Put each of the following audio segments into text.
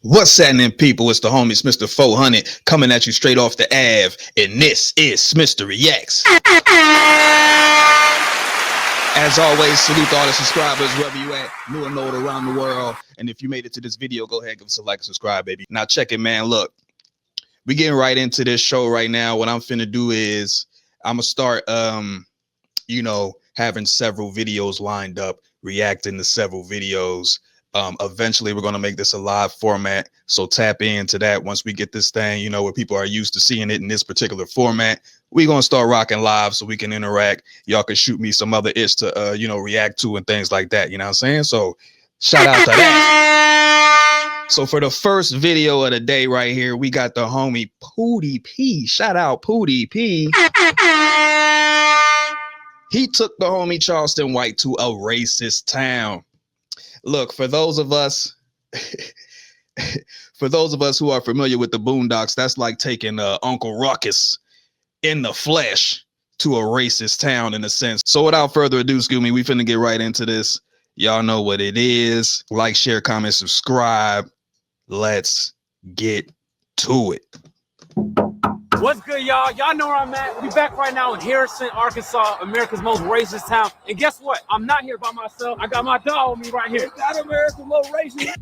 What's happening, people? It's the homie Smitster 400 coming at you straight off the Ave, and this is Smitster Reacts. As always, salute to all the subscribers wherever you at, new and old around the world. And if you made it to this video, go ahead, give us a like and subscribe, baby. Now check it, man. Look, we getting right into this show right now. What I'm finna do is I'm gonna start having several videos lined up, reacting to several videos. Eventually we're going to make this a live format, so tap into that. Once we get this thing, where people are used to seeing it in this particular format, we're going to start rocking live so we can interact. Y'all can shoot me some other ish to react to and things like that, you know what I'm saying? So shout out to that. So for the first video of the day right here, we got the homie Poudii P. Shout out Poudii P. He took the homie Charleston White to a racist town. Look, for those of us who are familiar with the Boondocks, that's like taking Uncle Ruckus in the flesh to a racist town in a sense. So without further ado, excuse me, we finna get right into this. Y'all know what it is. Like, share, comment, subscribe. Let's get to it. What's good, y'all? Y'all know where I'm at. We back right now in Harrison, Arkansas, America's most racist town. And guess what? I'm not here by myself. I got my dog with me right here. Not America's most racist.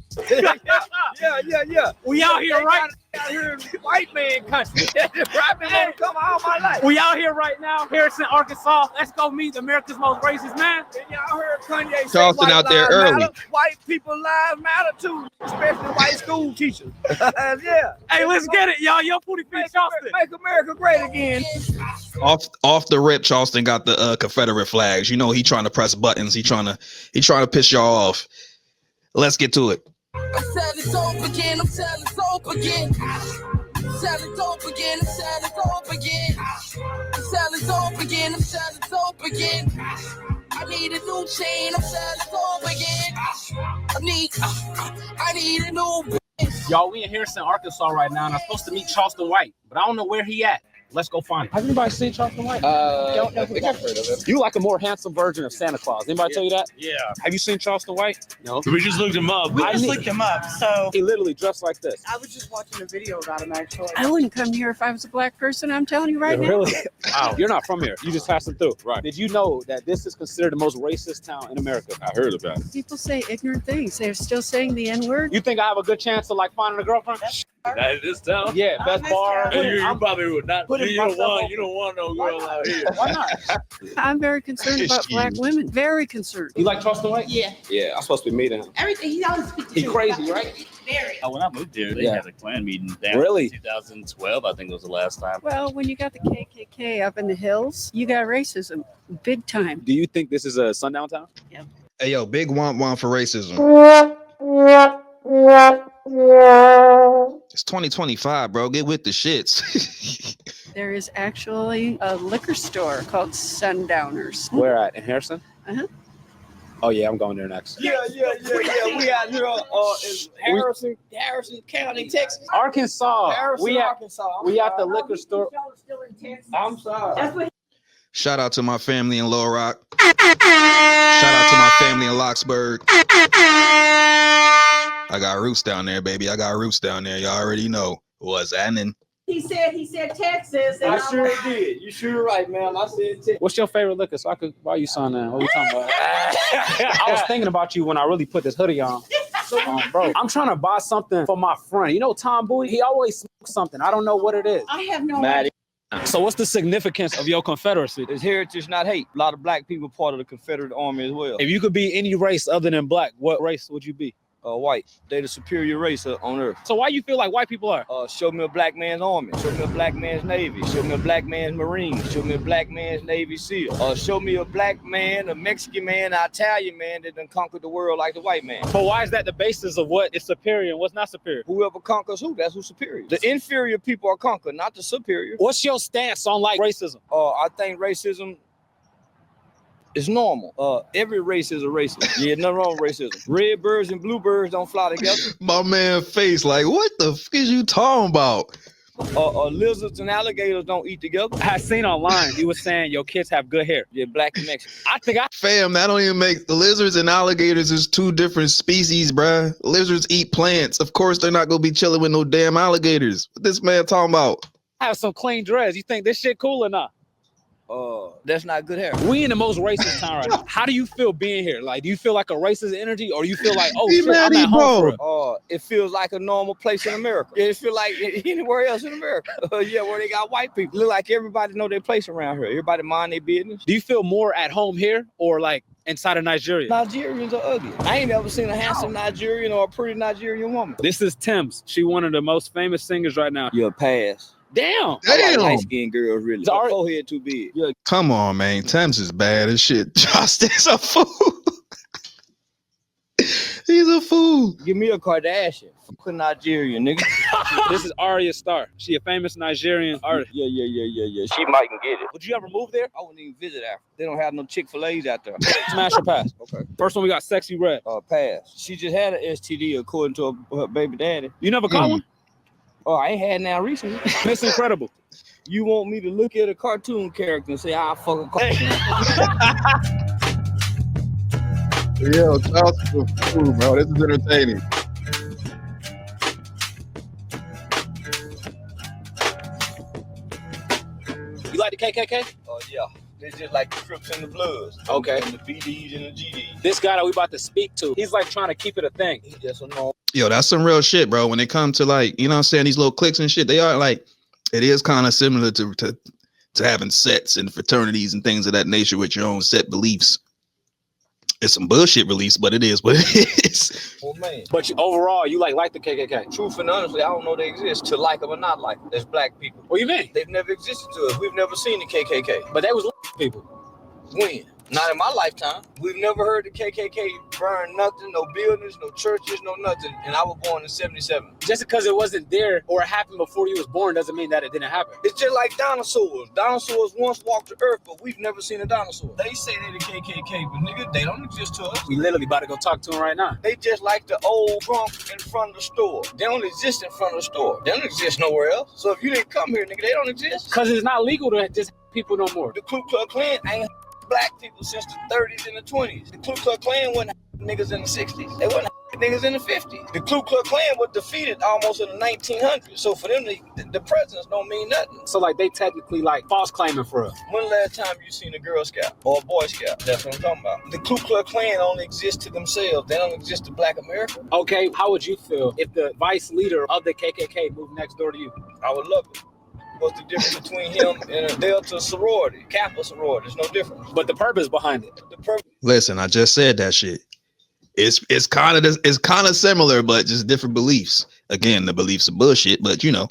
Yeah. We out here, right? Out here in white man country. I've been wanting to come all my life. We out here right now, Harrison, Arkansas. Let's go meet America's most racist man. And y'all heard Kanye say Charleston out there early. Matter. White people lives matter too, especially white school teachers. Yeah. Hey, let's get it, y'all. Yo, Poudii P. Charleston. Make America great again. Off the rip, Charleston got the Confederate flags. He trying to press buttons. He trying to piss y'all off. Let's get to it. I'm selling dope again, I'm selling dope again. Selling dope again, I'm selling dope again. I'm selling dope again, I'm selling dope again. I need a new chain, I'm selling dope again. I need a new bitch. Y'all, we in Harrison, Arkansas right now, and I'm supposed to meet Charleston White, but I don't know where he at. Let's go find him. Has anybody seen Charleston White? I think I've heard of him. You like a more handsome version of Santa Claus. Anybody tell you that? Yeah. Have you seen Charleston White? No. We just looked him up. We just looked him up, so He literally dressed like this. I was just watching a video about him actually. I wouldn't come here if I was a black person. I'm telling you right now. Really? Wow. You're not from here. You just passing through. Right. Did you know that this is considered the most racist town in America? I heard about it. People say ignorant things. They're still saying the N-word. You think I have a good chance of finding a girlfriend? That is this town? Yeah, best bar. And you probably would not. Putting You don't want no girl out here. Why not? I'm very concerned about black women. Very concerned. You like Charleston White? Yeah. Yeah, I'm supposed to be meeting him. Everything he always speaks He crazy, right? Very. When I moved here, they had a Klan meeting down Really? in 2012, I think was the last time. Well, when you got the KKK up in the hills, you got racism big time. Do you think this is a sundown town? Hey, yo, big womp for racism. It's 2025, bro. Get with the shits. There is actually a liquor store called Sundowners. Where at? In Harrison? Uh-huh. Oh yeah, I'm going there next. Yeah. We out here in Harrison County, Texas. Arkansas. Harrison, Arkansas. We at the liquor store. Still in Texas. I'm sorry. That's what Shout out to my family in Little Rock. Shout out to my family in Locksburg. I got roots down there, baby. I got roots down there. Y'all already know what's happening. he said Texas. And I I'm sure like, did. You sure right, ma'am. I said Texas. What's your favorite liquor? So I could buy you some. What we talking about? I was thinking about you when I really put this hoodie on. Bro, I'm trying to buy something for my friend. You know Tom Bowie? He always smokes something. I don't know what it is. I have no Maddie. So what's the significance of your Confederacy? It's heritage, not hate. A lot of black people part of the Confederate Army as well. If you could be any race other than black, what race would you be? White. They the superior race on earth. So why you feel like white people are? Show me a black man's army. Show me a black man's navy. Show me a black man's marine. Show me a black man's Navy SEAL. Show me a black man, a Mexican man, an Italian man that done conquered the world like the white man. But why is that the basis of what is superior and what's not superior? Whoever conquers who, that's who's superior. The inferior people are conquered, not the superior. What's your stance on like racism? I think racism is normal. Every race is a racist. Yeah, nothing wrong with racism. Red birds and blue birds don't fly together. My man face like, what the fuck is you talking about? Lizards and alligators don't eat together. I seen online you was saying your kids have good hair. Yeah, black and Mexican. I think Fam, that don't even make lizards and alligators is two different species, bruh. Lizards eat plants. Of course, they're not gonna be chilling with no damn alligators. What this man talking about? I have some clean dreads. You think this shit cool or not? That's not good hair. We in the most racist town right now. How do you feel being here? Like, do you feel like a racist energy, or do you feel like, oh shit, I'm at home for it? It feels like a normal place in America. It feel like anywhere else in America. Yeah, where they got white people. Look like everybody know their place around here. Everybody mind their business. Do you feel more at home here or like inside of Nigeria? Nigerians are ugly. I ain't ever seen a handsome Nigerian or a pretty Nigerian woman. This is Thames. She one of the most famous singers right now. You'll pass. Damn. I like light-skinned girls, really. Her forehead too big. Yeah. Come on, man. Thames is bad as shit. Charleston's a fool. He's a fool. Give me a Kardashian. Fuck a Nigerian, nigga. This is Arya Starr. She a famous Nigerian artist. Yeah. She might can get it. Would you ever move there? I wouldn't even visit Africa. They don't have no Chick-fil-A's out there. Smash or pass? Okay. First one we got Sexy Red. Pass. She just had an STD according to her baby daddy. You never caught one? Oh, I ain't had now recently. It's incredible. You want me to look at a cartoon character and say, I'll fuck a cartoon? Yo, Charleston's a fool, bro. This is entertaining. You like the KKK? Oh, yeah. They just like the Crips and the Bloods. Okay. And the BDs and the GDs. This guy that we about to speak to, he's like trying to keep it a thing. He just a normal. Yo, that's some real shit, bro. When it comes to like, you know what I'm saying, these little cliques and shit, they are like, it is kind of similar to having sets and fraternities and things of that nature with your own set beliefs. It's some bullshit release, but it is what it is. Oh, man. But overall, you like the KKK? Truth and honestly, I don't know they exist. To like them or not like them. There's black people. What do you mean? They've never existed to us. We've never seen the KKK. But they was people. When? Not in my lifetime. We've never heard the KKK burn nothing, no buildings, no churches, no nothing. And I was born in 77. Just because it wasn't there or it happened before you was born doesn't mean that it didn't happen. It's just like dinosaurs. Dinosaurs once walked the earth, but we've never seen a dinosaur. They say they're the KKK, but nigga, they don't exist to us. We literally about to go talk to him right now. They just like the old trunk in front of the store. They don't exist in front of the store. They don't exist nowhere else. So if you didn't come here, nigga, they don't exist. Because it's not legal to just people no more. The Ku Klux Klan ain't black people since the 30s and the 20s. The Ku Klux Klan wasn't niggas in the 60s. They wasn't niggas in the 50s. The Ku Klux Klan was defeated almost in the 1900s. So for them, the presidents don't mean nothing. So like they technically like false claiming for us. When the last time you seen a Girl Scout or a Boy Scout? That's what I'm talking about. The Ku Klux Klan only exists to themselves. They don't exist to black America. Okay, how would you feel if the vice leader of the KKK moved next door to you? I would love it. What's the difference between him and a Delta sorority, Kappa sorority? There's no difference. But the purpose behind it. The purpose. Listen, I just said that shit. It's kind of similar, but just different beliefs. Again, the beliefs are bullshit, but you know.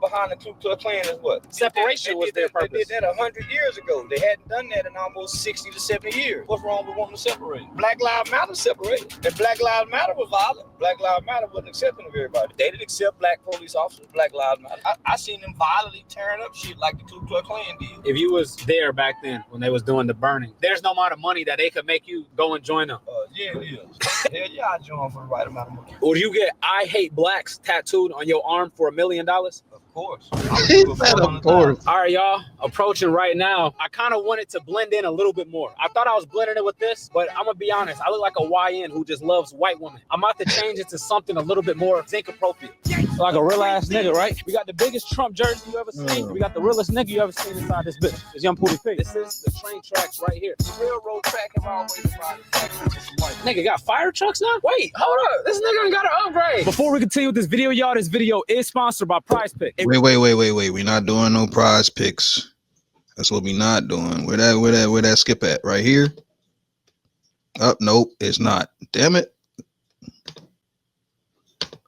Behind the Ku Klux Klan is what? Separation was their purpose. They did that 100 years ago. They hadn't done that in almost 60 to 70 years. What's wrong with wanting to separate? Black Lives Matter separated. If Black Lives Matter was violent, Black Lives Matter wasn't accepting of everybody. They didn't accept black police officers. Black Lives Matter. I seen them violently tearing up shit like the Ku Klux Klan did. If you was there back then when they was doing the burning, there's no amount of money that they could make you go and join them. Yeah, it is. Hell yeah, I join for the right amount of money. Would you get "I hate blacks" tattooed on your arm for $1 million? Of course. Of course. All right, y'all, approaching right now. I kind of wanted to blend in a little bit more. I thought I was blending it with this, but I'm gonna be honest. I look like a YN who just loves white women. I'm about to change it to something a little bit more zinc appropriate. Like a real ass nigga, right? We got the biggest Trump jersey you ever seen. We got the realest nigga you ever seen inside this bitch. It's young Poudii. This is the train tracks right here. The railroad track have always been Nigga got fire trucks now? Wait, hold up. This nigga ain't got an upgrade. Before we continue with this video, y'all, this video is sponsored by Prize Pick. Wait. We're not doing no prize picks. That's what we not doing. Where that skip at? Right here? Nope, it's not. Damn it.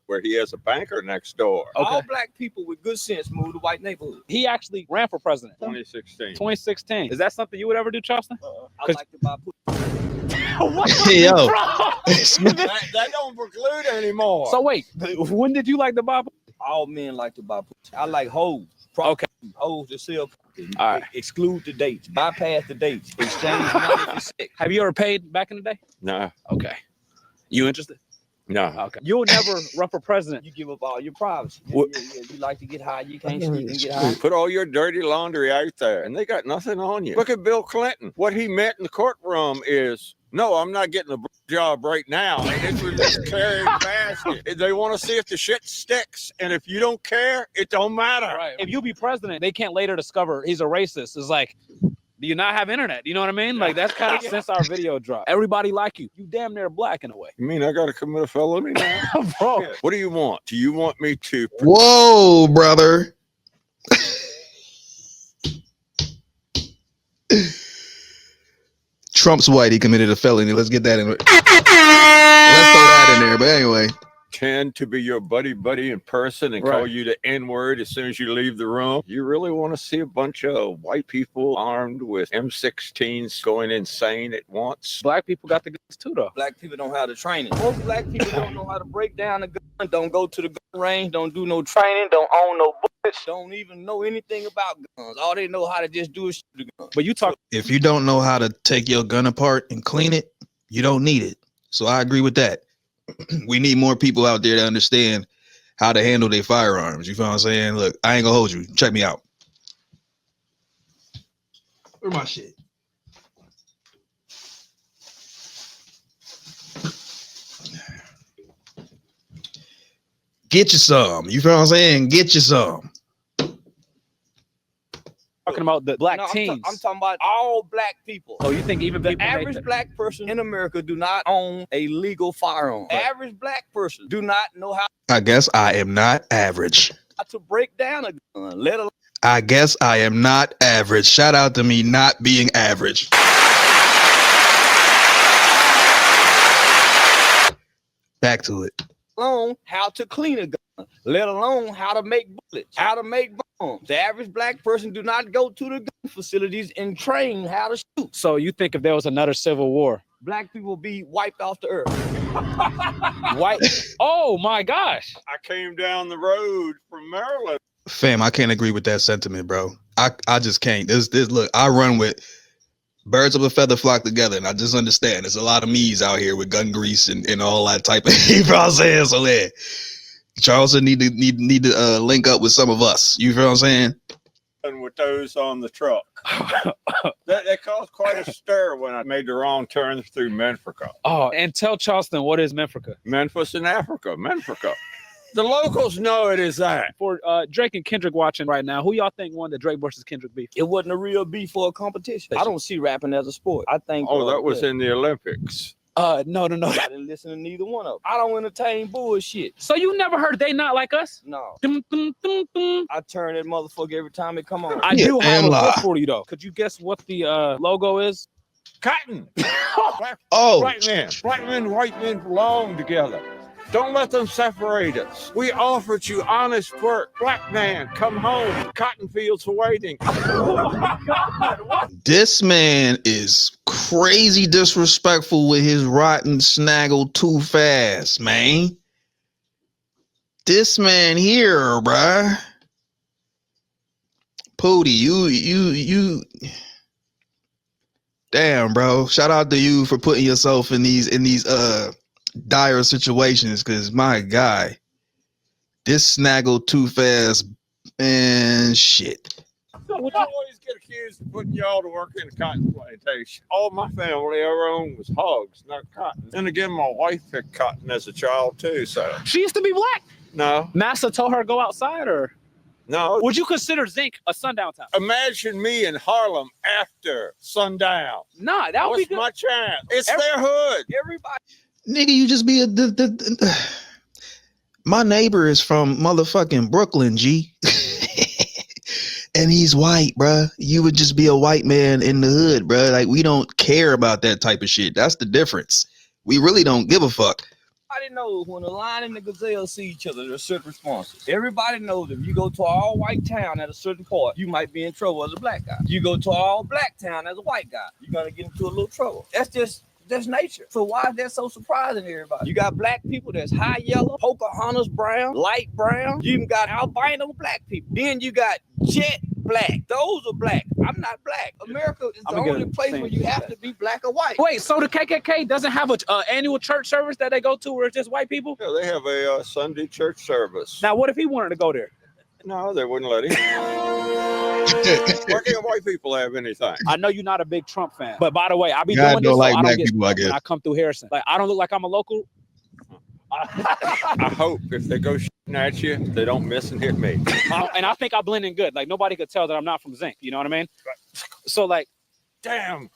Where he has a banker next door. Okay. All black people with good sense move to white neighborhoods. He actually ran for president. 2016. 2016. Is that something you would ever do, Charleston? I like to buy What? Hey, yo. that don't preclude anymore. So wait, when did you like the Bible? All men like to buy pussy. I like hoes. Okay. Hoes that sell pussy. All right. Exclude the dates. Bypass the dates. Exchange money for sex. Have you ever paid back in the day? Nah. Okay. You interested? No. Okay. You'll never run for president. You give up all your privacy. What- You like to get high. You can't sneak and get high. Put all your dirty laundry out there, and they got nothing on you. Look at Bill Clinton. What he meant in the courtroom is, no, I'm not getting a job right now. It's with this carrying basket. They want to see if the shit sticks, and if you don't care, it don't matter. Right. If you be president, they can't later discover he's a racist. It's like, do you not have internet? You know what I mean? Like, that's kind of since our video dropped. Everybody like you. You damn near black in a way. You mean I got to commit a felony now? Bro. What do you want? Do you want me to? Whoa, brother. Trump's white. He committed a felony. Let's get that in. Let's throw that in there. But anyway, Tend to be your buddy in person and call you the N-word as soon as you leave the room. You really want to see a bunch of white people armed with M16s going insane at once? Black people got the guns too, though. Black people don't have the training. Most black people don't know how to break down a gun, don't go to the gun range, don't do no training, don't own no bullets, don't even know anything about guns. All they know how to just do is shoot the gun. But you talk. if you don't know how to take your gun apart and clean it, you don't need it. So I agree with that. We need more people out there to understand how to handle their firearms. You feel what I'm saying? Look, I ain't gonna hold you. Check me out. Where's my shit? Get you some. You feel what I'm saying? Get you some. Talking about the black No, teens. I'm talking about all black people. So you think even The people average black person in America do not own a legal firearm. The average black person do not know how I guess I am not average. to break down a gun, let alone I guess I am not average. Shout out to me not being average. Back to it. how to clean a gun, let alone how to make bullets, how to make bombs. The average black person do not go to the gun facilities and train how to shoot. So you think if there was another civil war, Black people be wiped off the earth. white? Oh my gosh! I came down the road from Maryland. Fam, I can't agree with that sentiment, bro. I just can't. This look, I run with birds of a feather flock together, and I just understand there's a lot of me's out here with gun grease and all that type of you know what I'm saying? So yeah. Charleston need to link up with some of us. You feel what I'm saying? And with those on the truck. that caused quite a stir when I made the wrong turn through Menfrica. Oh, and tell Charleston what is Menfrica. Memphis in Africa, Menfrica. The locals know it is that. For Drake and Kendrick watching right now, who y'all think won the Drake versus Kendrick beef? It wasn't a real beef for a competition. I don't see rapping as a sport. I think. Oh, that was in the Olympics. No. I didn't listen to neither one of them. I don't entertain bullshit. So you never heard They Not Like Us? No. Dum, dum, dum, dum. I turn that motherfucker every time it come on. I Yeah, do have a and lie. book for you though. Could you guess what the logo is? Cotton. Oh, Black men and white men belong together. Don't let them separate us. We offered you honest work. Black man, come home. Cotton fields are waiting. this man is crazy disrespectful with his rotten snaggle too fast, man. This man here, bruh. Poudii, you damn, bro. Shout out to you for putting yourself in these dire situations, because my guy, this snaggle too fast and shit. Would you always get accused of putting y'all to work in the cotton plantation? All my family ever owned was hogs, not cotton. And again, my wife picked cotton as a child too, so. She used to be black. No. Massa told her to go outside, or No. would you consider Zinc a sundown town? Imagine me in Harlem after sundown. Nah, that would be What's good. my chance? It's their hood. Everybody. Nigga, you just be my neighbor is from motherfucking Brooklyn, G. And he's white, bruh. You would just be a white man in the hood, bruh. Like, we don't care about that type of shit. That's the difference. We really don't give a fuck. Everybody knows when the lion and the gazelle see each other, there's certain responses. Everybody knows if you go to an all-white town at a certain point, you might be in trouble as a black guy. You go to an all-black town as a white guy, you're gonna get into a little trouble. That's nature. So why is that so surprising to everybody? You got black people that's high yellow, Pocahontas brown, light brown. You even got albino black people. Then you got jet black. Those are black. I'm not black. America is the I'ma get only a place thing. where you have to be black or white. Wait, so the KKK doesn't have a annual church service that they go to where it's just white people? Yeah, they have a Sunday church service. Now, what if he wanted to go there? No, they wouldn't let him. Why can't white people have anything? I know you're not a big Trump fan, but by the way, I be God doing this don't so like I don't black get people, I stuck when guess. I come through Harrison. Like, I don't look like I'm a local. I hope if they go shooting at you, they don't miss and hit me. And I think I blend in good. Like, nobody could tell that I'm not from Zinc. You know what I mean? So, like, Damn.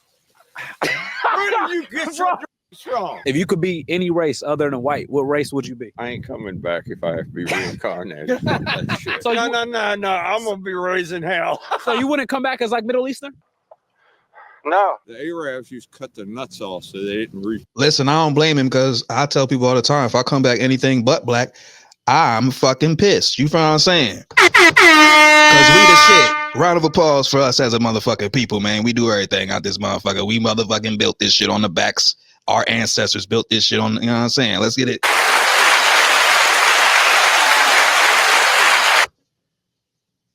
Where did you get your from? if you could be any race other than white, what race would you be? I ain't coming back if I have to be reincarnated. That shit. So no, you- no, no, no. I'm gonna be raising hell. So you wouldn't come back as like Middle Eastern? No. The Arabs used to cut their nuts off so they didn't reach. Listen, I don't blame him because I tell people all the time, if I come back anything but black, I'm fucking pissed. You feel what I'm saying? Because we the shit. Round of applause for us as a motherfucking people, man. We do everything out this motherfucker. We motherfucking built this shit on the backs. Our ancestors built this shit on, you know what I'm saying? Let's get it.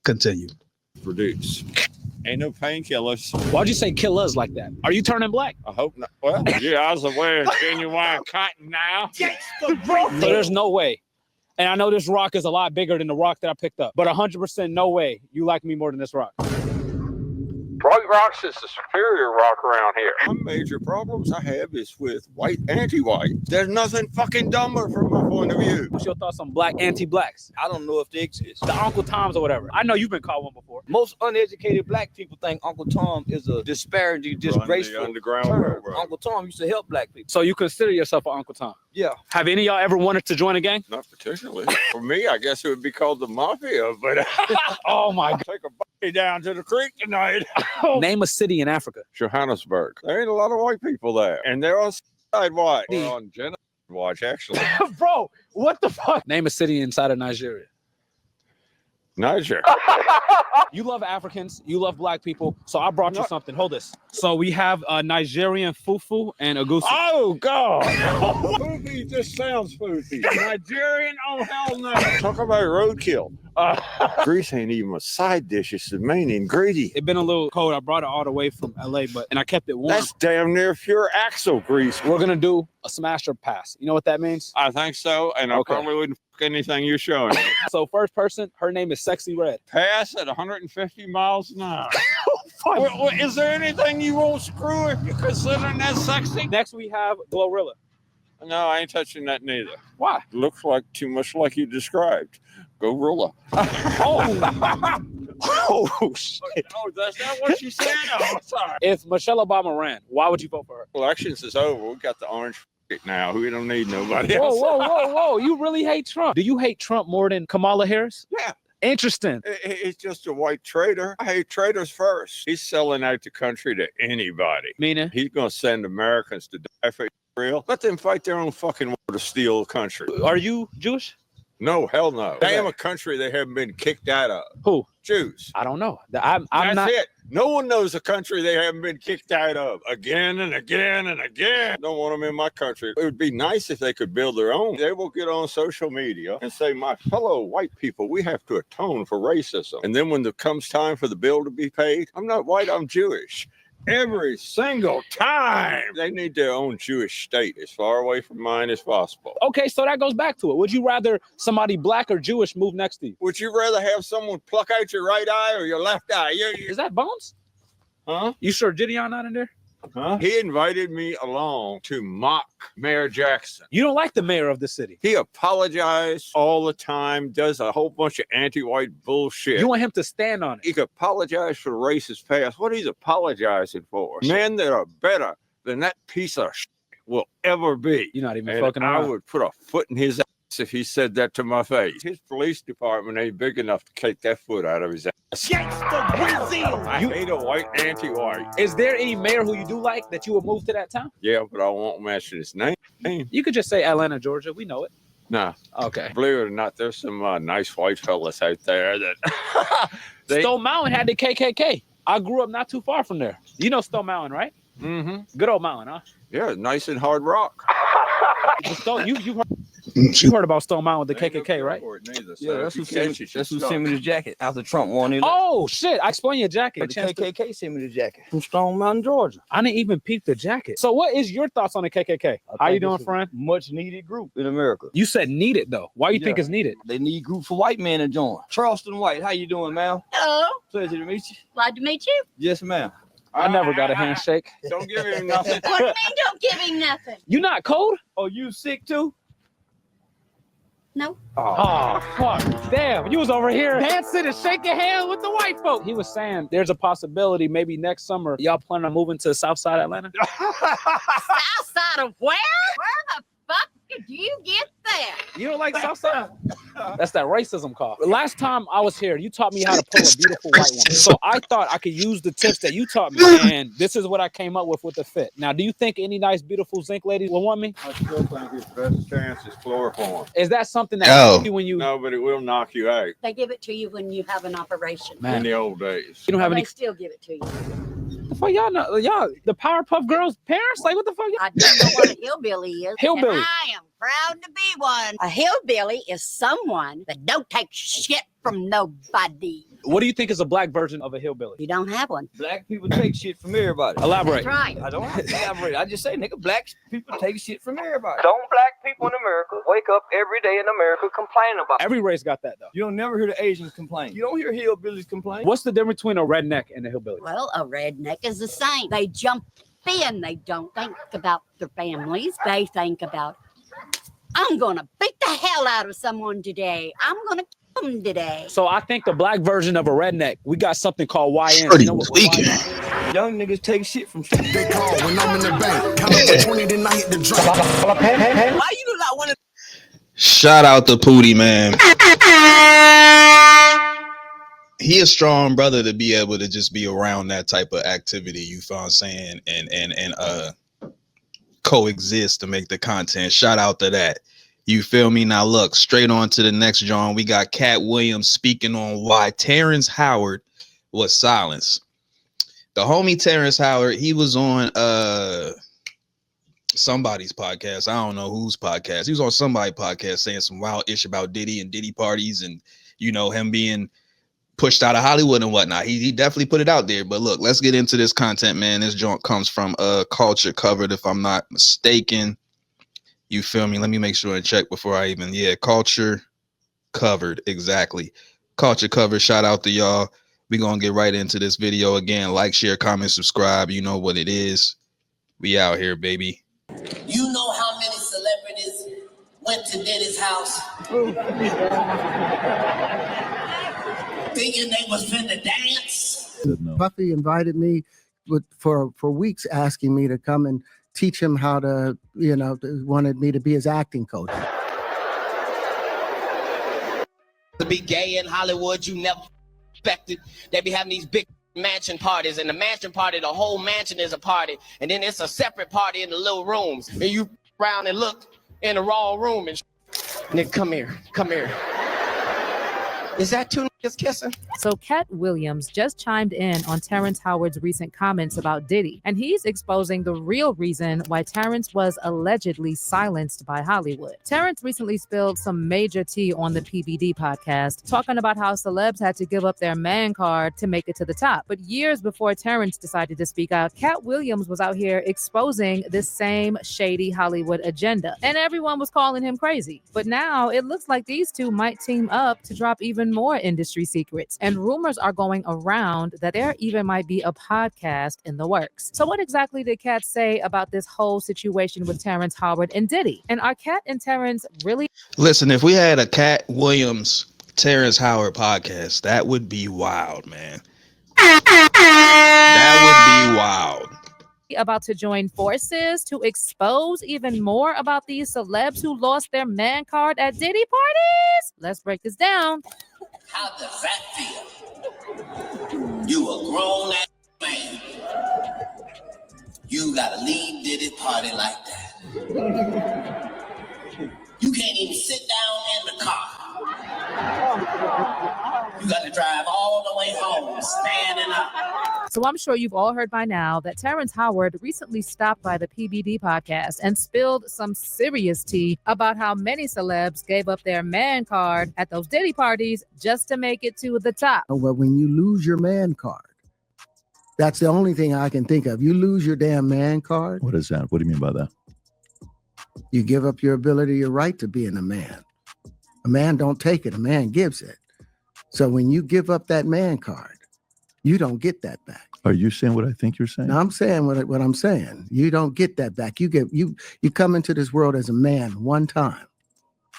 Continue. Produce. Ain't no painkillers. Why'd you say kill us like that? Are you turning black? I hope not. Well, yeah, I was aware of genuine cotton now. So there's no way. And I know this rock is a lot bigger than the rock that I picked up, but 100% no way you like me more than this rock. White rocks is the superior rock around here. One major problems I have is with white anti-white. There's nothing fucking dumber from my point of view. What's your thoughts on black anti-blacks? I don't know if they exist. The Uncle Toms or whatever. I know you've been called one before. Most uneducated black people think Uncle Tom is a disparity, disgraceful Underground term. Railroad. Uncle Tom used to help black people. So you consider yourself an Uncle Tom? Yeah. Have any of y'all ever wanted to join a gang? Not particularly. For me, I guess it would be called the mafia, but Oh my God. take a body down to the creek tonight. Name a city in Africa. Johannesburg. There ain't a lot of white people there, and they're on side watch. Well, on genocide watch, actually. Bro, what the fuck? Name a city inside of Nigeria. Niger. You love Africans, you love black people, so I brought you something. Hold this. So we have Nigerian fufu and agusi. Oh, God. Fufu just sounds foofy. Nigerian? Oh, hell no. Talk about roadkill. Grease ain't even a side dish. It's the main ingredient. It's been a little cold. I brought it all the way from LA, and I kept it warm. That's damn near pure axle grease. We're gonna do a smash or pass. You know what that means? I think so, and Okay. I probably wouldn't fuck anything you're showing me. So first person, her name is Sexy Red. Pass at 150 miles an hour. Is there anything you won't screw if you're considering that sexy? Next we have Glorilla. No, I ain't touching that neither. Why? Looks like too much like you described. Gorilla. Oh shit. Oh, that's not what she said? Oh, sorry. If Michelle Obama ran, why would you vote for her? Elections is over. We got the orange now. We don't need nobody Whoa, else. whoa. You really hate Trump. Do you hate Trump more than Kamala Harris? Yeah. Interesting. He's just a white traitor. I hate traitors first. He's selling out the country to anybody. Meaning? He's going to send Americans to die for real. Let them fight their own fucking war to steal the country. Are you Jewish? No, hell no. Name a country they haven't been kicked out of. Who? Jews. I don't know. I'm That's not. it. No one knows a country they haven't been kicked out of again and again and again. Don't want them in my country. It would be nice if they could build their own. They will get on social media and say, my fellow white people, we have to atone for racism. And then when it comes time for the bill to be paid, I'm not white, I'm Jewish. Every single time. They need their own Jewish state as far away from mine as possible. Okay, so that goes back to it. Would you rather somebody black or Jewish move next to you? Would you rather have someone pluck out your right eye or your left eye? Is that Bones? Huh? You sure Gideon not in there? Huh? He invited me along to mock Mayor Jackson. You don't like the mayor of the city. He apologized all the time, does a whole bunch of anti-white bullshit. You want him to stand on it. He could apologize for the racist past. What he's apologizing for? Men that are better than that piece of shit will ever be. You're not even And fucking I around. would put a foot in his ass if he said that to my face. His police department ain't big enough to take that foot out of his ass. I hate a white anti-white. Is there any mayor who you do like that you would move to that town? Yeah, but I won't mention his name. You could just say Atlanta, Georgia. We know it. Nah. Okay. Believe it or not, there's some nice white fellas out there that Stone Mountain had the KKK. I grew up not too far from there. You know Stone Mountain, right? Mm-hmm. Good old mountain, huh? Yeah, nice and hard rock. Stone, you heard. You heard about Stone Mountain with the KKK, right? Yeah, that's who sent me the jacket after Trump won the election. Oh shit! I explain your jacket. The KKK sent me the jacket from Stone Mountain, Georgia. I didn't even peep the jacket. So, what is your thoughts on the KKK? How you doing, friend? Much needed group in America. You said needed though. Why you think it's needed? They need group for white men to join. Charleston White, how you doing, ma'am? Hello. Pleasure to meet you. Glad to meet you. Yes, ma'am. I never got a handshake. Don't give him nothing. What do you mean don't give him nothing? You not cold? Oh, you sick too? No. Oh, fuck. Damn, you was over here dancing and shaking hands with the white folk. He was saying there's a possibility maybe next summer y'all plan on moving to South Side Atlanta? South side of where? Where the fuck did you get that? You don't like South Side? That's that racism call. The last time I was here, you taught me how to pull a beautiful white woman. So I thought I could use the tips that you taught me, and this is what I came up with the fit. Now, do you think any nice, beautiful zinc ladies will want me? I still think his best chance is chloroform. Is that something that helps you when you? No, but it will knock you out. They give it to you when you have an operation. In the old days. You don't have They any. still give it to you. The fuck y'all know? Y'all the Powerpuff Girls parents? Like what the fuck? I don't know what a hillbilly is. Hillbilly. And I am proud to be one. A hillbilly is someone that don't take shit from nobody. What do you think is a black version of a hillbilly? You don't have one. Black people take shit from everybody. Elaborate. That's right. I don't have to elaborate. I just say, nigga, black people take shit from everybody. Don't black people in America wake up every day in America complaining about it? Every race got that though. You don't never hear the Asians complain. You don't hear hillbillies complain. What's the difference between a redneck and a hillbilly? Well, a redneck is the same. They jump in. They don't think about their families. They think about, I'm going to beat the hell out of someone today. I'm going to kill them today. So I think the black version of a redneck, we got something called YN. You know what YN is? Young niggas take shit from shit. They call when I'm in the bank. Count up to 20, then I hit the drop. Why you not want to? Shout out to Poudii, man. He a strong brother to be able to just be around that type of activity, you feel what I'm saying, and coexist to make the content. Shout out to that. You feel me? Now look, straight on to the next John. We got Katt Williams speaking on why Terrance Howard was silenced. The homie Terrance Howard, he was on somebody's podcast. I don't know whose podcast. He was on somebody's podcast saying some wild ish about Diddy and Diddy parties and, you know, him being pushed out of Hollywood and whatnot. He definitely put it out there. But look, let's get into this content, man. This joint comes from Culture Covered, if I'm not mistaken. You feel me? Let me make sure and check before I even, Culture Covered, exactly. Culture Covered, shout out to y'all. We're going to get right into this video. Again, like, share, comment, subscribe. You know what it is. We out here, baby. You know how many celebrities went to Diddy's house thinking they was finna dance? Puffy invited me for weeks, asking me to come and teach him how to, wanted me to be his acting coach. To be gay in Hollywood, you never expected. They be having these big mansion parties, and the mansion party, the whole mansion is a party, and then it's a separate party in the little rooms, and you around and look in the wrong room and nigga, come here. Is that two niggas kissing? So Katt Williams just chimed in on Terrance Howard's recent comments about Diddy, and he's exposing the real reason why Terrance was allegedly silenced by Hollywood. Terrance recently spilled some major tea on the PBD podcast, talking about how celebs had to give up their man card to make it to the top. But years before Terrance decided to speak out, Katt Williams was out here exposing this same shady Hollywood agenda, and everyone was calling him crazy. But now it looks like these two might team up to drop even more industry secrets. And rumors are going around that there even might be a podcast in the works. So what exactly did Katt say about this whole situation with Terrance Howard and Diddy? And are Katt and Terrance really... Listen, if we had a Katt Williams, Terrance Howard podcast, that would be wild, man. That would be wild. About to join forces to expose even more about these celebs who lost their man card at Diddy parties? Let's break this down. How does that feel? You a grown ass man. You gotta leave Diddy party like that. You can't even sit down in the car. You got to drive all the way home, standing up. So I'm sure you've all heard by now that Terrance Howard recently stopped by the PBD podcast and spilled some serious tea about how many celebs gave up their man card at those Diddy parties just to make it to the top. Well, when you lose your man card, that's the only thing I can think of. You lose your damn man card. What is that? What do you mean by that? You give up your ability, your right to being a man. A man don't take it, a man gives it. So when you give up that man card, you don't get that back. Are you saying what I think you're saying? No, I'm saying what I'm saying. You don't get that back. You come into this world as a man one time.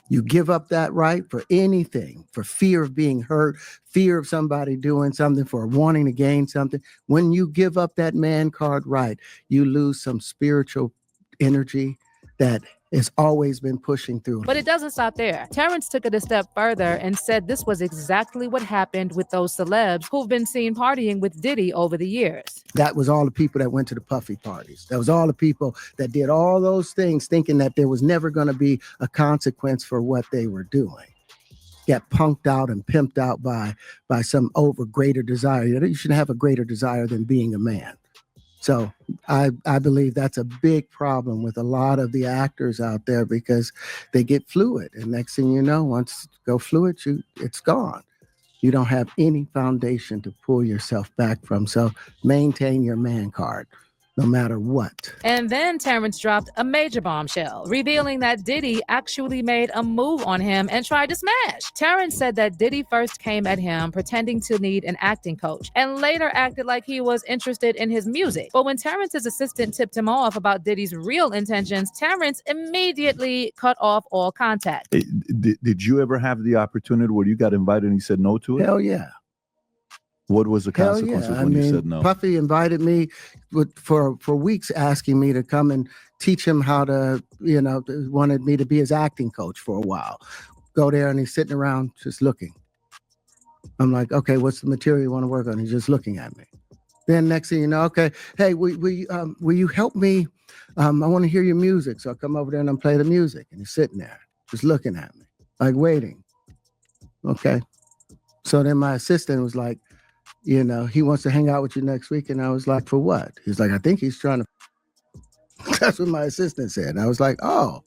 You give up that right for anything, for fear of being hurt, fear of somebody doing something, for wanting to gain something. When you give up that man card right, you lose some spiritual energy that has always been pushing through. But it doesn't stop there. Terrance took it a step further and said this was exactly what happened with those celebs who've been seen partying with Diddy over the years. That was all the people that went to the puffy parties. That was all the people that did all those things thinking that there was never going to be a consequence for what they were doing. Got punked out and pimped out by some greater desire. You shouldn't have a greater desire than being a man. So I believe that's a big problem with a lot of the actors out there because they get fluid. And next thing you know, once you go fluid, it's gone. You don't have any foundation to pull yourself back from. So maintain your man card, no matter what. And then Terrance dropped a major bombshell, revealing that Diddy actually made a move on him and tried to smash. Terrance said that Diddy first came at him pretending to need an acting coach and later acted like he was interested in his music. But when Terrance's assistant tipped him off about Diddy's real intentions, Terrance immediately cut off all contact. Hey, did you ever have the opportunity where you got invited and you said no to it? Hell yeah. What was the consequences when you said no? Puffy invited me for weeks, asking me to come and teach him how to, wanted me to be his acting coach for a while. Go there and he's sitting around just looking. I'm like, okay, what's the material you want to work on? He's just looking at me. Then next thing you know, okay, hey, will you help me? I want to hear your music. So I come over there and I play the music and he's sitting there just looking at me, like waiting. Okay. So then my assistant was like, he wants to hang out with you next week. And I was like, for what? He's like, I think he's trying to. That's what my assistant said. And I was like, oh,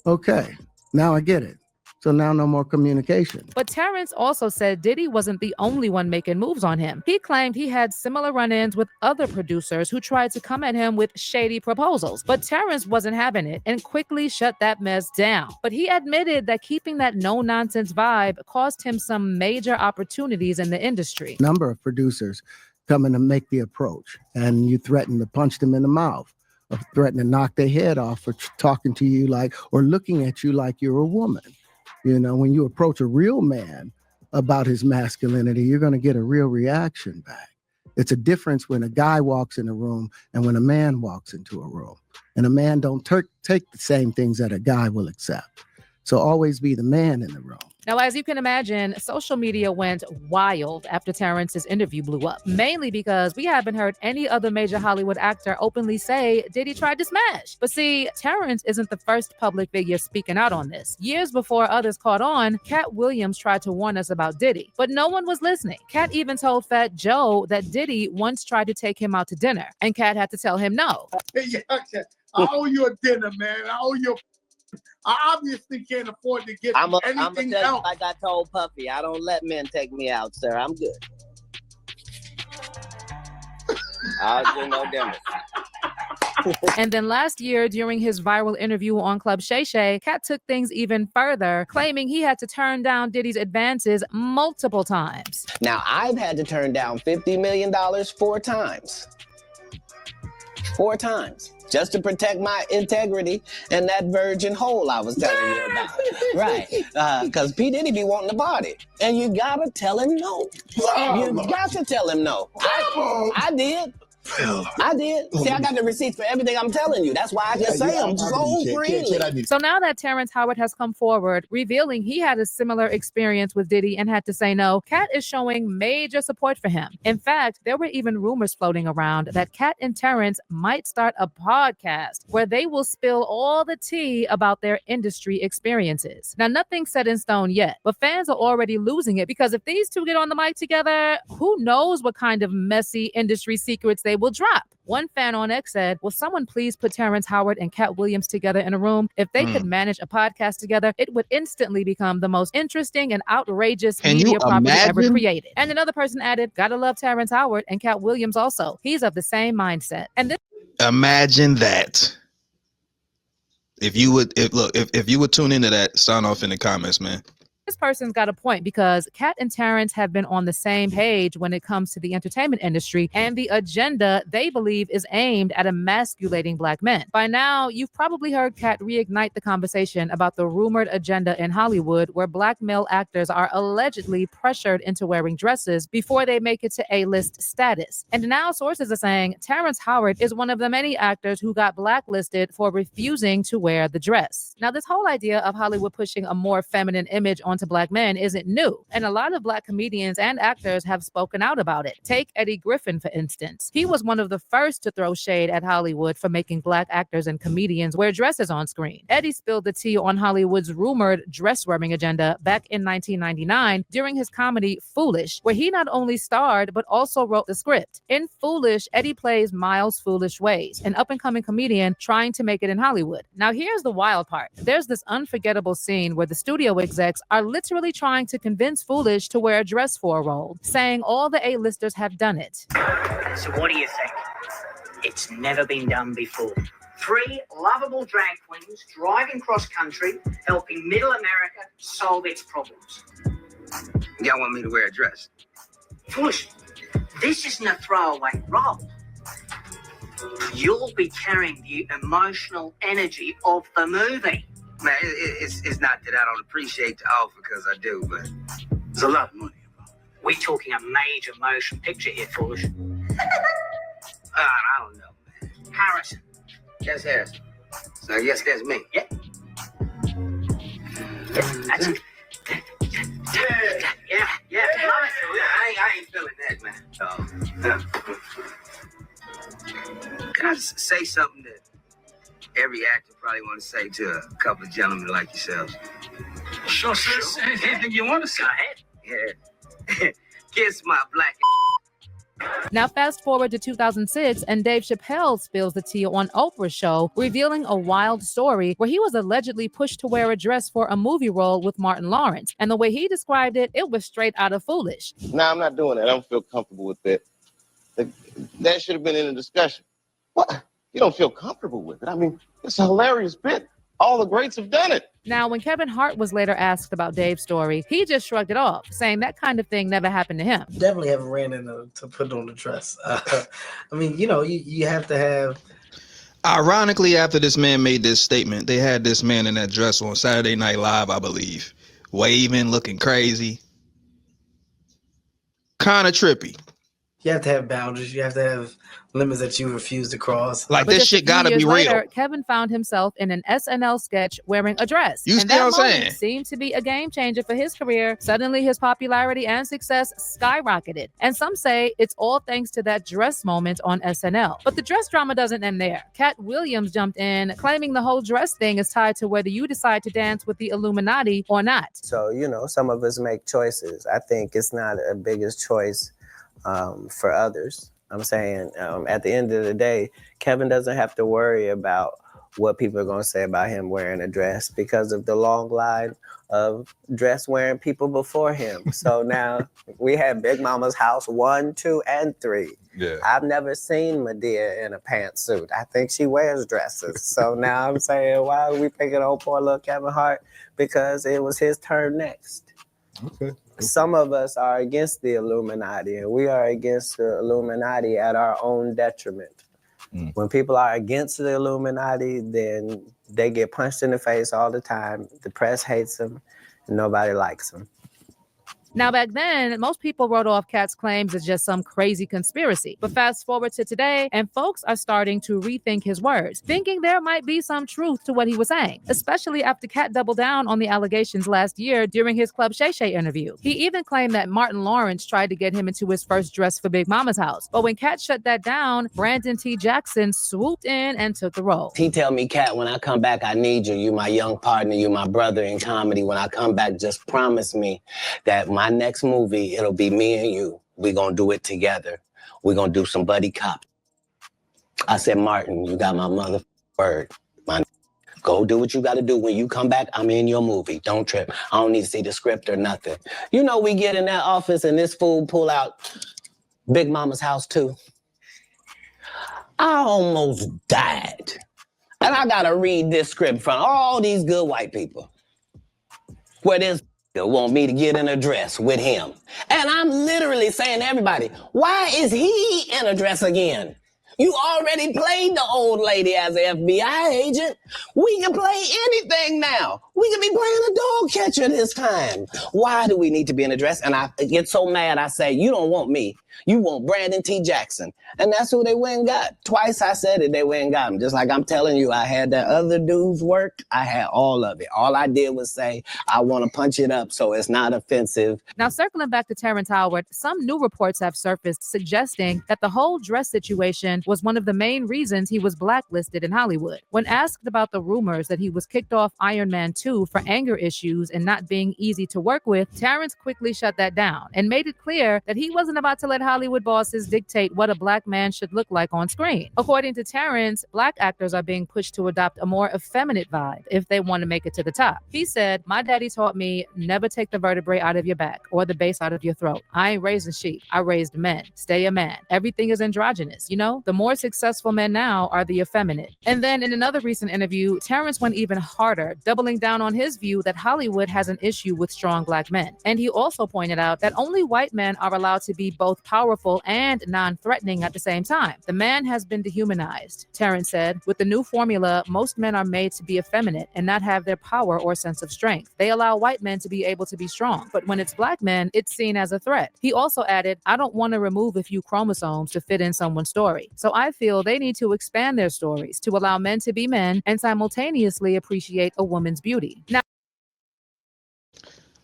okay. Now I get it. So now no more communication. But Terrance also said Diddy wasn't the only one making moves on him. He claimed he had similar run-ins with other producers who tried to come at him with shady proposals. But Terrance wasn't having it and quickly shut that mess down. But he admitted that keeping that no-nonsense vibe cost him some major opportunities in the industry. Number of producers coming to make the approach, and you threaten to punch them in the mouth, or threaten to knock their head off for talking to you or looking at you like you're a woman. When you approach a real man about his masculinity, you're going to get a real reaction back. It's a difference when a guy walks in a room and when a man walks into a room. And a man don't take the same things that a guy will accept. So always be the man in the room. Now, as you can imagine, social media went wild after Terrance's interview blew up, mainly because we haven't heard any other major Hollywood actor openly say Diddy tried to smash. But see, Terrance isn't the first public figure speaking out on this. Years before others caught on, Katt Williams tried to warn us about Diddy, but no one was listening. Katt even told Fat Joe that Diddy once tried to take him out to dinner, and Katt had to tell him no. Hey, I owe you a dinner, man. I obviously can't afford to get anything I'm gonna tell else. you, like I told Puffy, I don't let men take me out, sir. I'm good. I'll do no dinner. And then last year, during his viral interview on Club Shay Shay, Katt took things even further, claiming he had to turn down Diddy's advances multiple times. Now, I've had to turn down $50 million 4 times. 4 times. Just to protect my integrity and that virgin hole I was telling you about. Right. Because P. Diddy be wanting the body. And you gotta tell him no. You got to tell him no. I did. I did. See, I got the receipts for everything I'm telling you. That's why I can say them so freely. So now that Terrance Howard has come forward, revealing he had a similar experience with Diddy and had to say no, Katt is showing major support for him. In fact, there were even rumors floating around that Katt and Terrance might start a podcast where they will spill all the tea about their industry experiences. Now, nothing's set in stone yet, but fans are already losing it because if these two get on the mic together, who knows what kind of messy industry secrets they will drop. One fan on X said, will someone please put Terrance Howard and Katt Williams together in a room? If they could manage a podcast together, it would instantly become the most interesting and outrageous media property ever created. And another person added, gotta love Terrance Howard and Katt Williams also. He's of the same mindset. And this Imagine that. If you would tune into that, sign off in the comments, man. This person's got a point because Katt and Terrance have been on the same page when it comes to the entertainment industry and the agenda they believe is aimed at emasculating Black men. By now, you've probably heard Katt reignite the conversation about the rumored agenda in Hollywood where Black male actors are allegedly pressured into wearing dresses before they make it to A-list status. And now sources are saying Terrance Howard is one of the many actors who got blacklisted for refusing to wear the dress. Now, this whole idea of Hollywood pushing a more feminine image onto Black men isn't new, and a lot of Black comedians and actors have spoken out about it. Take Eddie Griffin, for instance. He was one of the first to throw shade at Hollywood for making Black actors and comedians wear dresses on screen. Eddie spilled the tea on Hollywood's rumored dress-wearing agenda back in 1999 during his comedy Foolish, where he not only starred but also wrote the script. In Foolish, Eddie plays Miles Foolish Ways, an up-and-coming comedian trying to make it in Hollywood. Now here's the wild part. There's this unforgettable scene where the studio execs are literally trying to convince Foolish to wear a dress for a role, saying all the A-listers have done it. So what do you think? It's never been done before. 3 lovable drag queens driving cross-country, helping Middle America solve its problems. Y'all want me to wear a dress? Foolish, this isn't a throwaway role. You'll be carrying the emotional energy of the movie. Man, it's not that I don't appreciate the offer, because I do, but there's a lot of money involved. We're talking a major motion picture here, Foolish. I don't know, man. Harrison. Yes, Harrison. So yes, that's me. Yeah. That's it. Yeah. I ain't feeling that, man. Can I just say something that every actor probably want to say to a couple of gentlemen like yourselves? Sure. Anything you want to say? Yeah. Kiss my black. Now fast forward to 2006 and Dave Chappelle spills the tea on Oprah's show, revealing a wild story where he was allegedly pushed to wear a dress for a movie role with Martin Lawrence. And the way he described it, it was straight out of Foolish. No, I'm not doing that. I don't feel comfortable with that. That should have been in a discussion. What? You don't feel comfortable with it? I mean, it's a hilarious bit. All the greats have done it. Now, when Kevin Hart was later asked about Dave's story, he just shrugged it off, saying that kind of thing never happened to him. Definitely haven't ran into to put on the dress. I mean, you have to have. Ironically, after this man made this statement, they had this man in that dress on Saturday Night Live, I believe, waving, looking crazy. Kind of trippy. You have to have boundaries. You have to have limits that you refuse to cross. Like, this shit gotta be real. Later, Kevin found himself in an SNL sketch wearing a dress. You see what I'm saying? Seemed to be a game changer for his career. Suddenly, his popularity and success skyrocketed. And some say it's all thanks to that dress moment on SNL. But the dress drama doesn't end there. Katt Williams jumped in, claiming the whole dress thing is tied to whether you decide to dance with the Illuminati or not. So, some of us make choices. I think it's not a biggest choice for others. I'm saying at the end of the day, Kevin doesn't have to worry about what people are going to say about him wearing a dress because of the long line of dress wearing people before him. So now we have Big Mama's house 1, 2, and 3. Yeah. I've never seen Medea in a pantsuit. I think she wears dresses. So now I'm saying, why are we picking on poor little Kevin Hart? Because it was his turn next. Okay. Some of us are against the Illuminati, and we are against the Illuminati at our own detriment. When people are against the Illuminati, then they get punched in the face all the time. The press hates them, and nobody likes them. Now, back then, most people wrote off Katt's claims as just some crazy conspiracy. But fast forward to today, and folks are starting to rethink his words, thinking there might be some truth to what he was saying, especially after Katt doubled down on the allegations last year during his Club Shay Shay interview. He even claimed that Martin Lawrence tried to get him into his first Dress for Big Mama's house. But when Katt shut that down, Brandon T. Jackson swooped in and took the role. He tell me, Katt, when I come back, I need you. You my young partner. You my brother in comedy. When I come back, just promise me that my next movie, it'll be me and you. We're going to do it together. We're going to do some buddy cop. I said, Martin, you got my mother word. Go do what you got to do. When you come back, I'm in your movie. Don't trip. I don't need to see the script or nothing. You know, we get in that office and this fool pull out Big Mama's house too. I almost died. And I got to read this script in front of all these good white people. Where this want me to get in a dress with him. And I'm literally saying to everybody, why is he in a dress again? You already played the old lady as an FBI agent. We can play anything now. We can be playing a dog catcher this time. Why do we need to be in a dress? And I get so mad, I say, you don't want me. You want Brandon T. Jackson. And that's who they went and got. Twice I said it, they went and got him. Just like I'm telling you, I had that other dude's work. I had all of it. All I did was say, I want to punch it up so it's not offensive. Now, circling back to Terrance Howard, some new reports have surfaced suggesting that the whole dress situation was one of the main reasons he was blacklisted in Hollywood. When asked about the rumors that he was kicked off Iron Man 2 for anger issues and not being easy to work with, Terrance quickly shut that down and made it clear that he wasn't about to let Hollywood bosses dictate what a black man should look like on screen. According to Terrance, black actors are being pushed to adopt a more effeminate vibe if they want to make it to the top. He said, my daddy taught me never take the vertebrae out of your back or the base out of your throat. I ain't raising sheep. I raised men. Stay a man. Everything is androgynous. You know, the more successful men now are the effeminate. And then in another recent interview, Terrance went even harder, doubling down on his view that Hollywood has an issue with strong black men. And he also pointed out that only white men are allowed to be both powerful and non-threatening at the same time. The man has been dehumanized. Terrance said, with the new formula, most men are made to be effeminate and not have their power or sense of strength. They allow white men to be able to be strong, but when it's black men, it's seen as a threat. He also added, I don't want to remove a few chromosomes to fit in someone's story. So I feel they need to expand their stories to allow men to be men and simultaneously appreciate a woman's beauty. Now,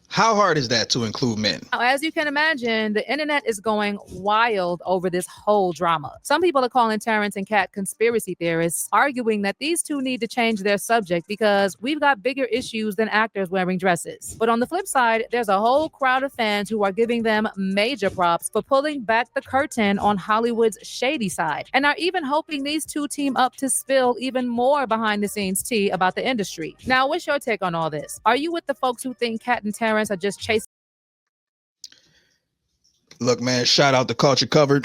how hard is that to include men? now, as you can imagine, the internet is going wild over this whole drama. Some people are calling Terrance and Katt conspiracy theorists, arguing that these two need to change their subject because we've got bigger issues than actors wearing dresses. But on the flip side, there's a whole crowd of fans who are giving them major props for pulling back the curtain on Hollywood's shady side and are even hoping these two team up to spill even more behind the scenes tea about the industry. Now, what's your take on all this? Are you with the folks who think Katt and Terrance are just chasing? Look, man, shout out to Culture Covered.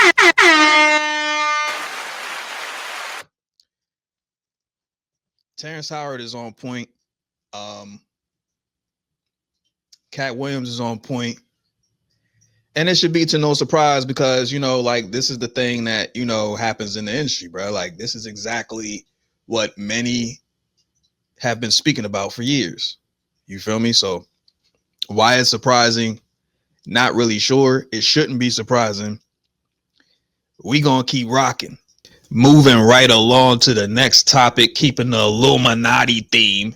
Terrance Howard is on point. Katt Williams is on point. And it should be to no surprise because, you know, like this is the thing that, you know, happens in the industry, bro. Like this is exactly what many have been speaking about for years. You feel me? So why it's surprising? Not really sure. It shouldn't be surprising. We gonna keep rocking. Moving right along to the next topic, keeping the Illuminati theme.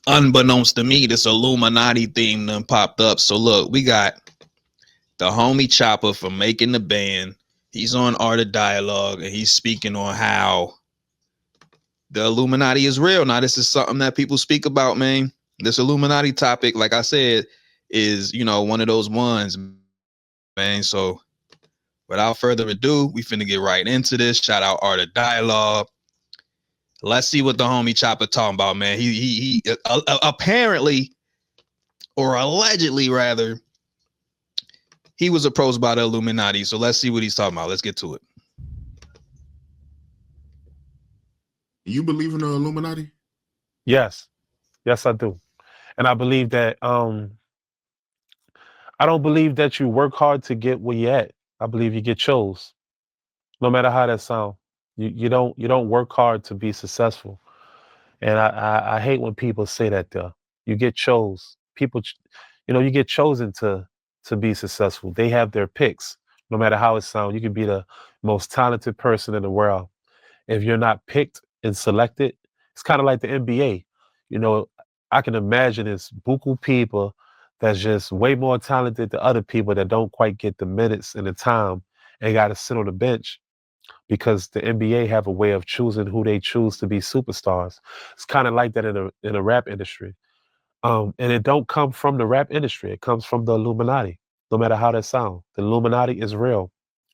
Unbeknownst to me, this Illuminati theme done popped up. So look, we got the homie Chopper from Making the Band. He's on Art of Dialogue and he's speaking on how the Illuminati is real. Now, this is something that people speak about, man. This Illuminati topic, like I said, is, you know, one of those ones, man. So without further ado, we finna get right into this. Shout out Art of Dialogue. Let's see what the homie Chopper talking about, man. He apparently, or allegedly rather, he was approached by the Illuminati. So let's see what he's talking about. Let's get to it. You believe in the Illuminati? Yes. Yes, I do. And I believe that I don't believe that you work hard to get where you're at. I believe you get chose. No matter how that sounds. You don't work hard to be successful. And I hate when people say that though. You get chose. People, you know, you get chosen to to be successful. They have their picks. No matter how it sounds, you can be the most talented person in the world. If you're not picked and selected, it's kind of like the NBA. You know, I can imagine it's buku people that's just way more talented than other people that don't quite get the minutes and the time and got to sit on the bench because the NBA have a way of choosing who they choose to be superstars. It's kind of like that in the rap industry. And it don't come from the rap industry. It comes from the Illuminati, no matter how that sounds. The Illuminati is real,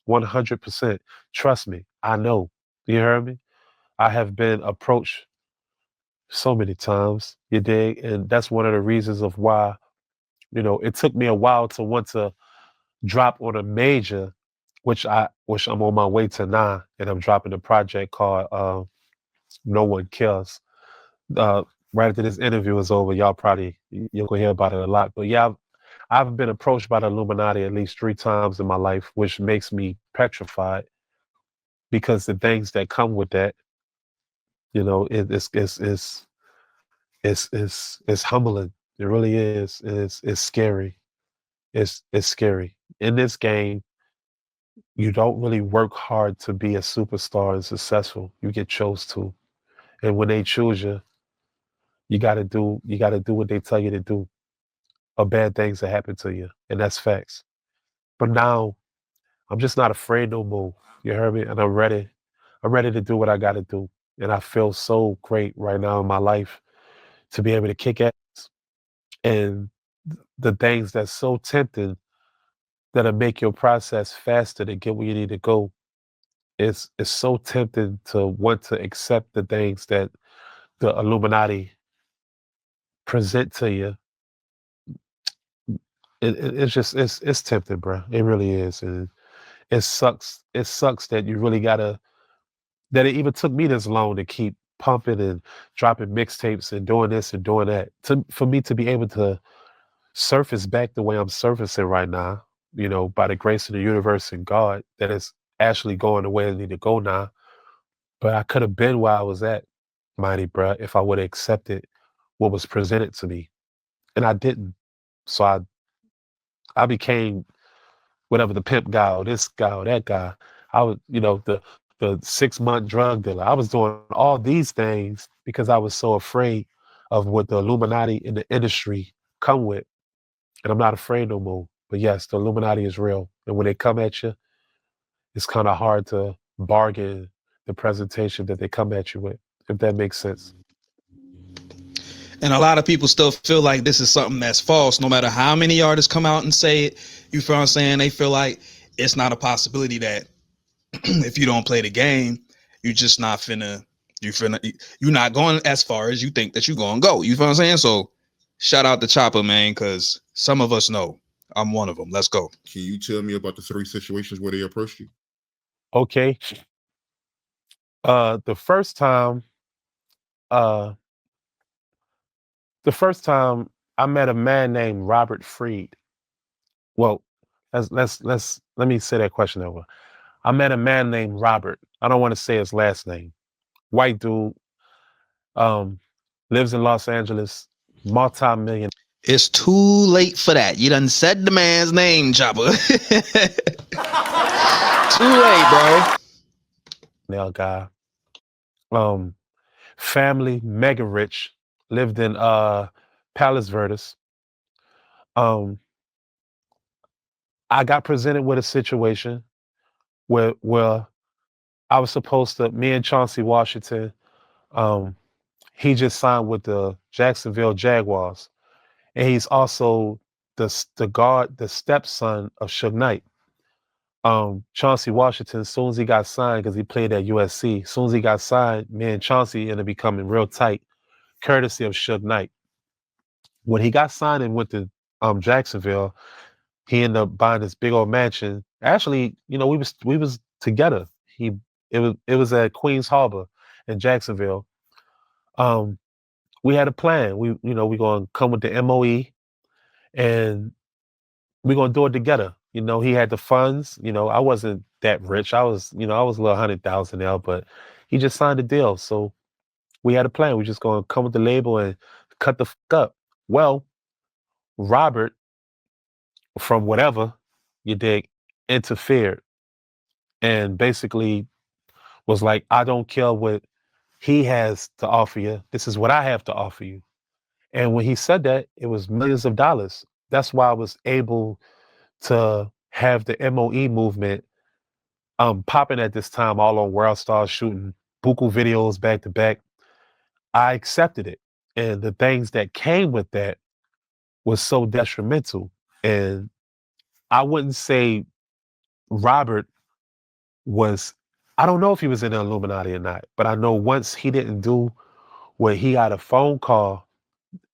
100%. Trust me, I know. You heard me? I have been approached so many times, you dig? And that's one of the reasons of why, you know, it took me a while to want to drop on a major, which I'm on my way to now, and I'm dropping a project called No One Cares. Right after this interview is over, you'll gonna hear about it a lot. But yeah, I've been approached by the Illuminati at least 3 times in my life, which makes me petrified because the things that come with that, you know, it's humbling. It really is. It's scary. It's scary. In this game, you don't really work hard to be a superstar and successful. You get chose to. And when they choose you, you gotta do what they tell you to do. Or bad things that happen to you. And that's facts. But now I'm just not afraid no more. You heard me? And I'm ready. I'm ready to do what I gotta do. And I feel so great right now in my life to be able to kick ass. And the things that's so tempting that'll make your process faster to get where you need to go. It's so tempting to want to accept the things that the Illuminati present to you. It's tempting, bro. It really is. And it sucks. It sucks that you really gotta that it even took me this long to keep pumping and dropping mixtapes and doing this and doing that. For me to be able to surface back the way I'm surfacing right now, you know, by the grace of the universe and God, that it's actually going the way I need to go now. But I could have been where I was at, mighty bruh, if I would have accepted what was presented to me. And I didn't. So I became whatever, the pimp guy or this guy or that guy. I was, you know, the 6-month drug dealer. I was doing all these things because I was so afraid of what the Illuminati in the industry come with. And I'm not afraid no more. But yes, the Illuminati is real. And when they come at you, it's kind of hard to bargain the presentation that they come at you with, if that makes sense. And a lot of people still feel like this is something that's false, no matter how many artists come out and say it. You feel what I'm saying? They feel like it's not a possibility that if you don't play the game, you're just not you're not going as far as you think that you're going to go. You feel what I'm saying? So shout out to Chopper, man, because some of us know. I'm one of them. Let's go. Can you tell me about the 3 situations where they approached you? Okay. The first time I met a man named Robert Freed. Well, let me say that question over. I met a man named Robert. I don't want to say his last name. White dude, lives in Los Angeles, multi-million. It's too late for that. You done said the man's name, Chopper. Too late, bro. Nail guy. Family, mega rich, lived in Palos Verdes. I got presented with a situation where I was supposed to, me and Chauncey Washington, he just signed with the Jacksonville Jaguars. And he's also the stepson of Suge Knight. Chauncey Washington, as soon as he got signed, because he played at USC, as soon as he got signed, me and Chauncey ended up becoming real tight, courtesy of Suge Knight. When he got signed and went to Jacksonville, he ended up buying this big old mansion. Actually, you know, we was together. It was at Queens Harbor in Jacksonville. We had a plan. We gonna come with the MOE and we're gonna do it together. You know, he had the funds. You know, I wasn't that rich. I was a little 100,000 now, but he just signed a deal. So we had a plan. We're just gonna come with the label and cut the fuck up. Well, Robert from whatever, you dig, interfered and basically was like, I don't care what he has to offer you. This is what I have to offer you. And when he said that, it was millions of dollars. That's why I was able to have the MOE movement popping at this time all on World Stars, shooting buku videos back to back. I accepted it. And the things that came with that was so detrimental. And I wouldn't say Robert was, I don't know if he was in the Illuminati or not, but I know once he didn't do what he got a phone call,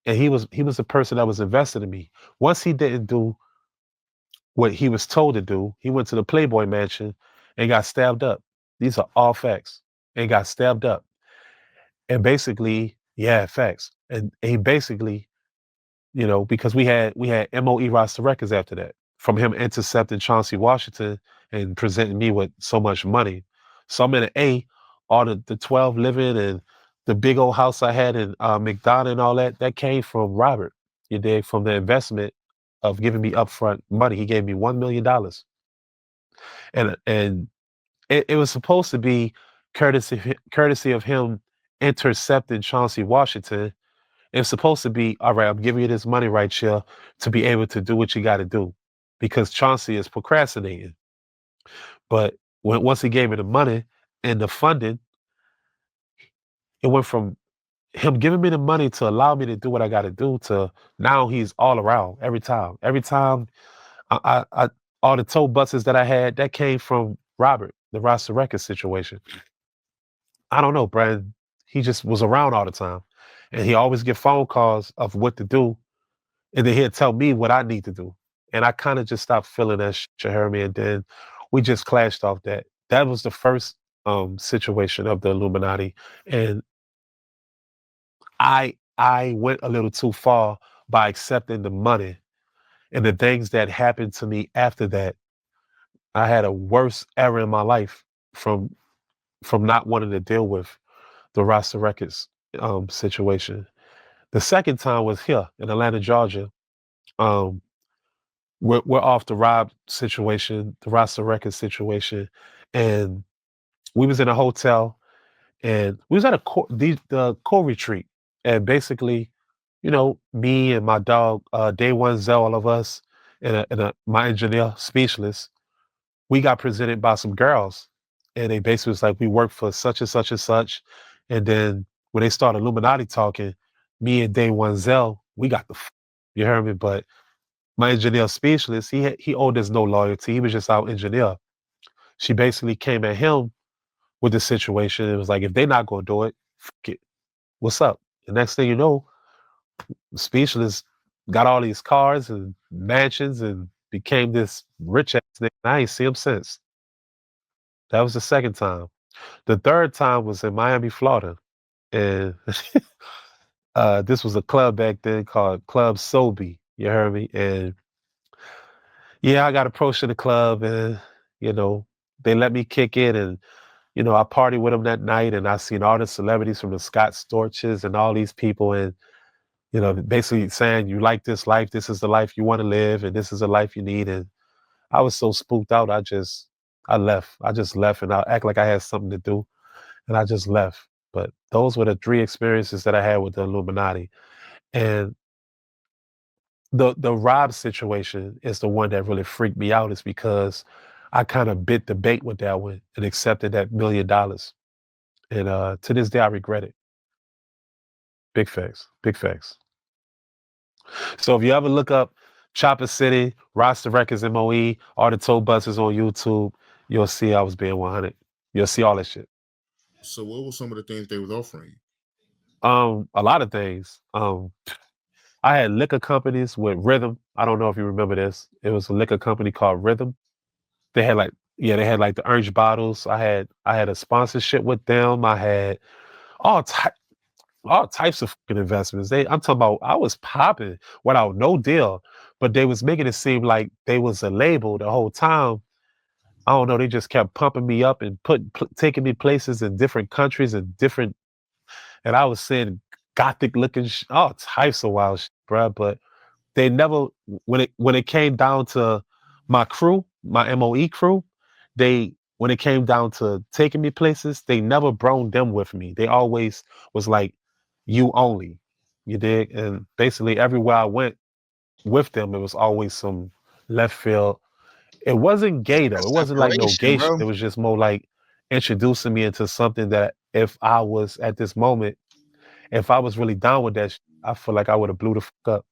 and he was the person that was invested in me. Once he didn't do what he was told to do, he went to the Playboy Mansion and got stabbed up. These are all facts. And got stabbed up. And basically, yeah, facts. And he basically, you know, because we had MOE roster records after that, from him intercepting Chauncey Washington and presenting me with so much money. So I'm in an A, all the 12 living and the big old house I had in McDonough and all that came from Robert, you dig, from the investment of giving me upfront money. He gave me $1 million. And it was supposed to be courtesy of him intercepting Chauncey Washington. It's supposed to be, all right, I'm giving you this money right here to be able to do what you got to do, because Chauncey is procrastinating. But once he gave me the money and the funding, it went from him giving me the money to allow me to do what I got to do to now he's all around every time. Every time I all the tow buses that I had, that came from Robert, the roster record situation. I don't know, Brian. He just was around all the time. And he always get phone calls of what to do. And then he'd tell me what I need to do. And I kind of just stopped feeling that shit, you heard me? And then we just clashed off that. That was the first situation of the Illuminati. And I went a little too far by accepting the money. And the things that happened to me after that, I had a worse error in my life from not wanting to deal with the roster records situation. The second time was here in Atlanta, Georgia. We're off the Rob situation, the roster records situation, and we was in a hotel, and we was at the core retreat, and basically, you know, me and my dog, Day One Zell, all of us, and my engineer, Speechless, we got presented by some girls, and they basically was like, we work for such and such and such, and then when they started Illuminati talking, me and Day One Zell, we got you heard me, but my engineer, Speechless, he owed us no loyalty. He was just our engineer. She basically came at him with the situation. It was like, if they're not gonna do it, fuck it. What's up? The next thing you know, Speechless got all these cars and mansions and became this rich ass nigga. I ain't seen him since. That was the second time. The third time was in Miami, Florida. And this was a club back then called Club Sobe. You heard me? And yeah, I got approached to the club and, you know, they let me kick in and, you know, I partied with them that night and I seen all the celebrities from the Scott Storches and all these people and, you know, basically saying, you like this life, this is the life you want to live and this is the life you need. And I was so spooked out, I left. I just left and I act like I had something to do and I just left. But those were the 3 experiences that I had with the Illuminati. And the Rob situation is the one that really freaked me out, is because I kind of bit the bait with that one and accepted that $1 million. And to this day, I regret it. Big facts, big facts. So if you ever look up Chopper City, Roster Records, MOE, all the tow buses on YouTube, you'll see I was being 100. You'll see all that shit. So what were some of the things they was offering you? A lot of things. I had liquor companies with Rhythm. I don't know if you remember this. It was a liquor company called Rhythm. They had like the orange bottles. I had a sponsorship with them. I had all types of fucking investments. I'm talking about, I was popping without no deal, but they was making it seem like they was a label the whole time. I don't know. They just kept pumping me up and taking me places in different countries and I was saying gothic looking, all types of wild shit, bruh. But they never, when it came down to my crew, my MOE crew, when it came down to taking me places, they never brought them with me. They always was like, you only, you dig? And basically everywhere I went with them, it was always some left field. It wasn't gay though. It wasn't like no gay shit. It was just more like introducing me into something that if I was at this moment, if I was really down with that, I feel like I would have blew the fuck up.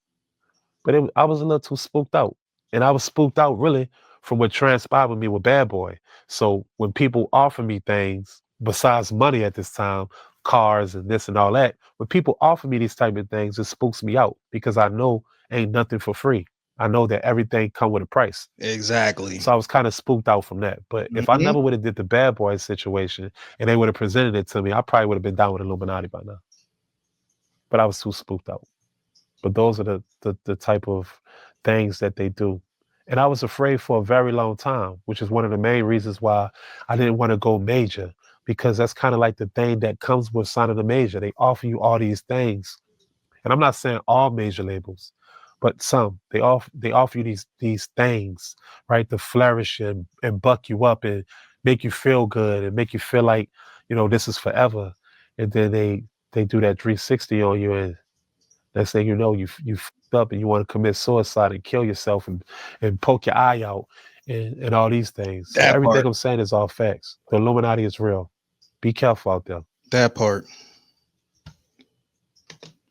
But I was a little too spooked out. And I was spooked out really from what transpired with me with Bad Boy. So when people offer me things besides money at this time, cars and this and all that, when people offer me these type of things, it spooks me out because I know ain't nothing for free. I know that everything come with a price. Exactly. So I was kind of spooked out from that. But if I never would have did the Bad Boy situation and they would have presented it to me, I probably would have been down with Illuminati by now. But I was too spooked out. But those are the type of things that they do. And I was afraid for a very long time, which is one of the main reasons why I didn't want to go major, because that's kind of like the thing that comes with signing a major. They offer you all these things. And I'm not saying all major labels, but some. They offer you these things, right, to flourish and buck you up and make you feel good and make you feel like, this is forever. And then they do that 360 on you, and next thing you know, you fucked up and you want to commit suicide and kill yourself and poke your eye out and all these things. So everything I'm saying is all facts. The Illuminati is real. Be careful out there. That part.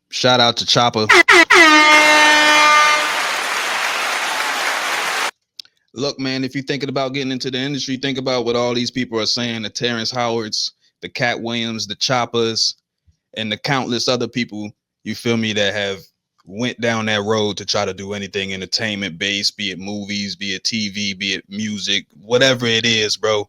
Shout out to Chopper. Look, man, if you're thinking about getting into the industry, think about what all these people are saying. The Terrance Howards, the Katt Williams, the Choppers, and the countless other people, you feel me, that have went down that road to try to do anything entertainment based, be it movies, be it TV, be it music, whatever it is, bro.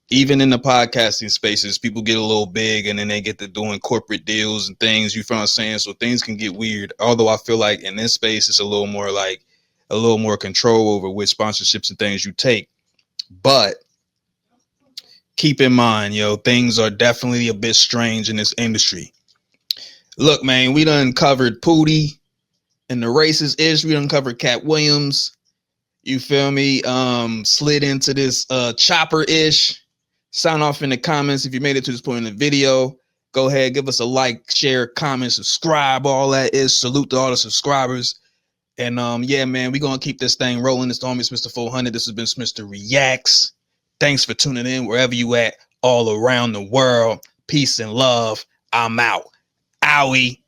Even in the podcasting spaces, people get a little big and then they get to doing corporate deals and things, you feel what I'm saying? So things can get weird. Although I feel like in this space, it's a little more control over which sponsorships and things you take. But keep in mind, things are definitely a bit strange in this industry. Look, man, we done covered Poudii and the racist ish. We done covered Katt Williams. You feel me? Slid into this Chopper ish. Sign off in the comments if you made it to this point in the video. Go ahead, give us a like, share, comment, subscribe. All that is. Salute to all the subscribers. And yeah, man, we're gonna keep this thing rolling. It's the homie Smitster 400. This has been Smitster Reacts. Thanks for tuning in wherever you at, all around the world. Peace and love. I'm out. Owie.